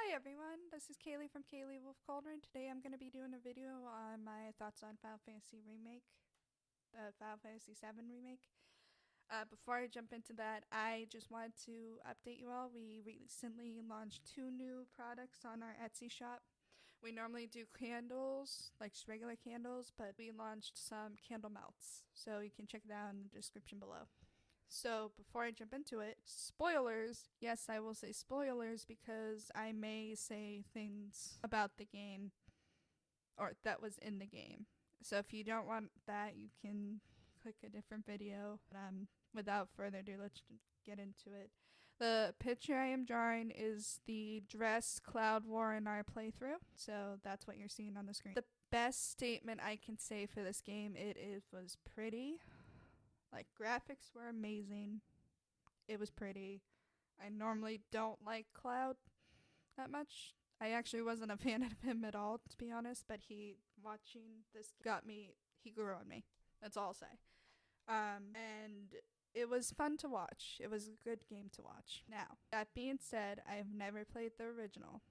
Hi everyone, this is Kaylee from Kaylee Wolf Cauldron. Today I'm going to be doing a video on my thoughts on Final Fantasy Remake, the Final Fantasy VII Remake. Before I jump into that, I just wanted to update you all. We recently launched 2 new products on our Etsy shop. We normally do candles, like just regular candles, but we launched some candle melts, so you can check it out in the description below. So before I jump into it, spoilers. Yes, I will say spoilers because I may say things about the game or that was in the game. So if you don't want that, you can click a different video. Without further ado, let's get into it. The picture I am drawing is the dress Cloud wore in our playthrough. So that's what you're seeing on the screen. The best statement I can say for this game, was pretty. Like, graphics were amazing. It was pretty. I normally don't like Cloud that much. I actually wasn't a fan of him at all, to be honest, but watching this he grew on me. That's all I'll say. And it was fun to watch. It was a good game to watch. Now, that being said, I have never played the original.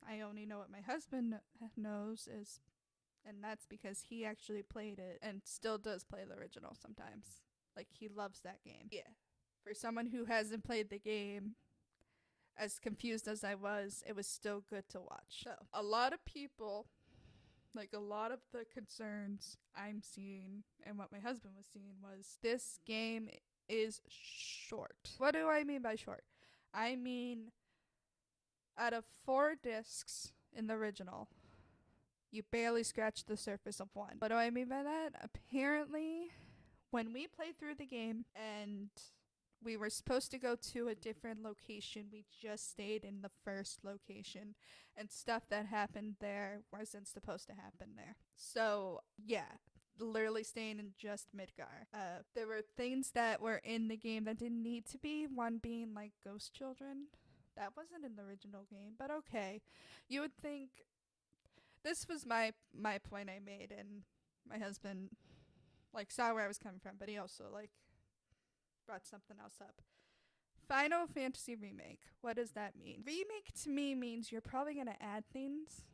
I only know what my husband knows is, and that's because he actually played it and still does play the original sometimes. Like, he loves that game. Yeah. For someone who hasn't played the game, as confused as I was, it was still good to watch. So, a lot of people, like a lot of the concerns I'm seeing and what my husband was seeing was this game is short. What do I mean by short? I mean, out of 4 discs in the original, you barely scratched the surface of one. What do I mean by that? Apparently, when we played through the game and we were supposed to go to a different location, we just stayed in the first location, and stuff that happened there wasn't supposed to happen there. So, yeah, literally staying in just Midgar. There were things that were in the game that didn't need to be, one being like ghost children. That wasn't in the original game, but okay. You would think this was my point I made, and my husband like saw where I was coming from, but he also like brought something else up. Final Fantasy Remake. What does that mean? Remake to me means you're probably gonna add things.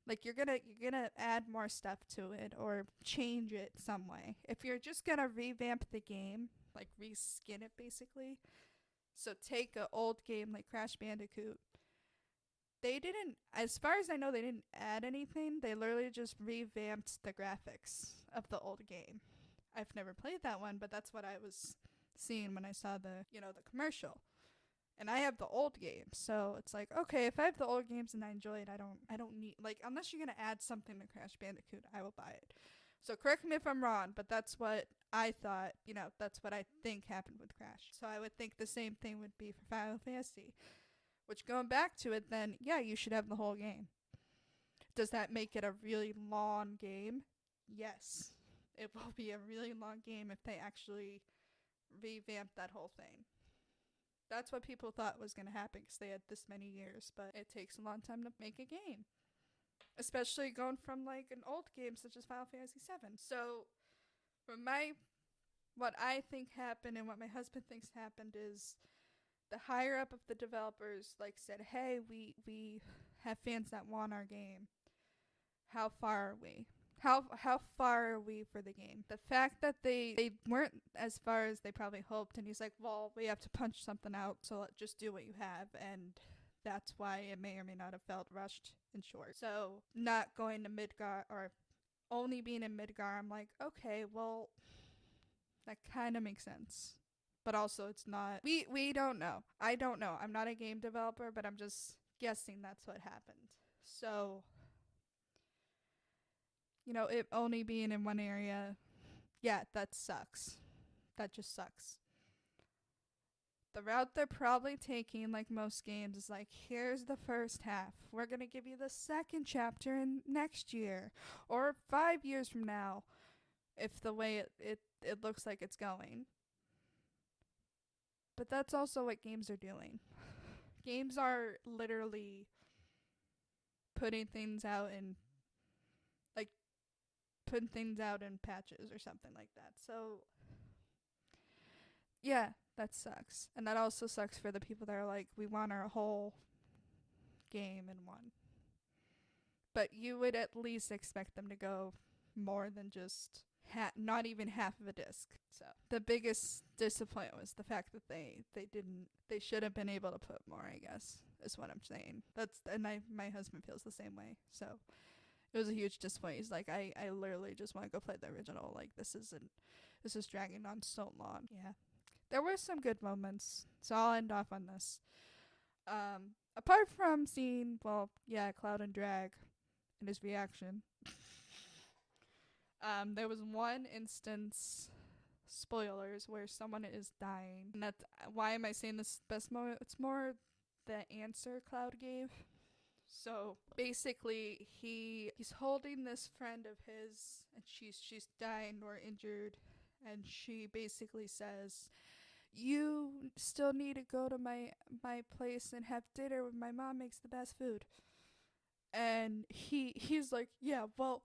Like you're gonna add more stuff to it or change it some way. If you're just gonna revamp the game, like reskin it basically. So take an old game like Crash Bandicoot. They didn't, as far as I know, they didn't add anything. They literally just revamped the graphics of the old game. I've never played that one, but that's what I was seeing when I saw the commercial. And I have the old games, so it's like, okay, if I have the old games and I enjoy it, I don't need, like, unless you're gonna add something to Crash Bandicoot, I will buy it. So correct me if I'm wrong, but that's what I thought, that's what I think happened with Crash. So I would think the same thing would be for Final Fantasy. Which, going back to it then, yeah, you should have the whole game. Does that make it a really long game? Yes. It will be a really long game if they actually revamp that whole thing. That's what people thought was going to happen because they had this many years, but it takes a long time to make a game. Especially going from like an old game such as Final Fantasy VII. So, from what I think happened and what my husband thinks happened is the higher up of the developers like said, hey, we have fans that want our game. How far are we? How far are we for the game? The fact that they weren't as far as they probably hoped, and he's like, well, we have to punch something out, so just do what you have, and that's why it may or may not have felt rushed and short. So not going to Midgar or only being in Midgar, I'm like, okay, well, that kind of makes sense. But also it's not, we don't know. I don't know. I'm not a game developer, but I'm just guessing that's what happened. So, it only being in one area, yeah, that sucks. That just sucks. The route they're probably taking, like most games, is like, here's the first half. We're going to give you the second chapter in next year or 5 years from now, if the way it looks like it's going. But that's also what games are doing. Games are literally putting things out in patches or something like that. So yeah, that sucks. And that also sucks for the people that are like, we want our whole game in one. But you would at least expect them to go more than just not even half of a disc. So the biggest disappointment was the fact that they should have been able to put more, I guess, is what I'm saying. My husband feels the same way. So it was a huge disappointment. He's like, I literally just want to go play the original. Like, this is dragging on so long. Yeah. There were some good moments, so I'll end off on this. Apart from seeing, Cloud and Drag and his reaction, there was one instance, spoilers, where someone is dying. And that's why am I saying this best moment? It's more the answer Cloud gave. So basically, he's holding this friend of his, and she's dying or injured, and she basically says, "You still need to go to my place and have dinner when my mom makes the best food." And he's like, "Yeah, well,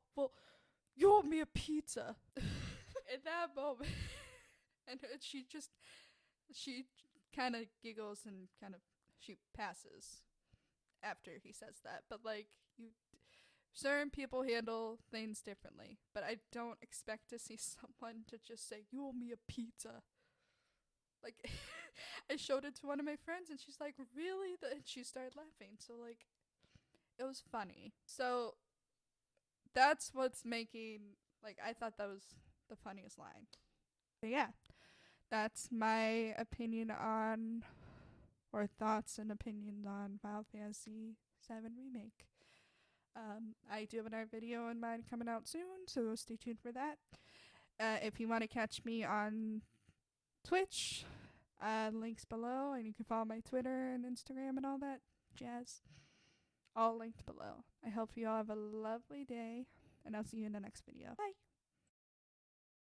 you owe me a pizza." In that moment, and she kind of giggles and she passes after he says that. But like, certain people handle things differently, but I don't expect to see someone to just say, "You owe me a pizza." Like, I showed it to one of my friends, and she's like, "Really?" And she started laughing. So like, it was funny. So that's what's making, like, I thought that was the funniest line. But yeah, that's my opinion on, or thoughts and opinions on, Final Fantasy VII Remake. I do have another video in mind coming out soon, so stay tuned for that. If you want to catch me on Twitch, links below, and you can follow my Twitter and Instagram and all that jazz. All linked below. I hope you all have a lovely day, and I'll see you in the next video. Bye!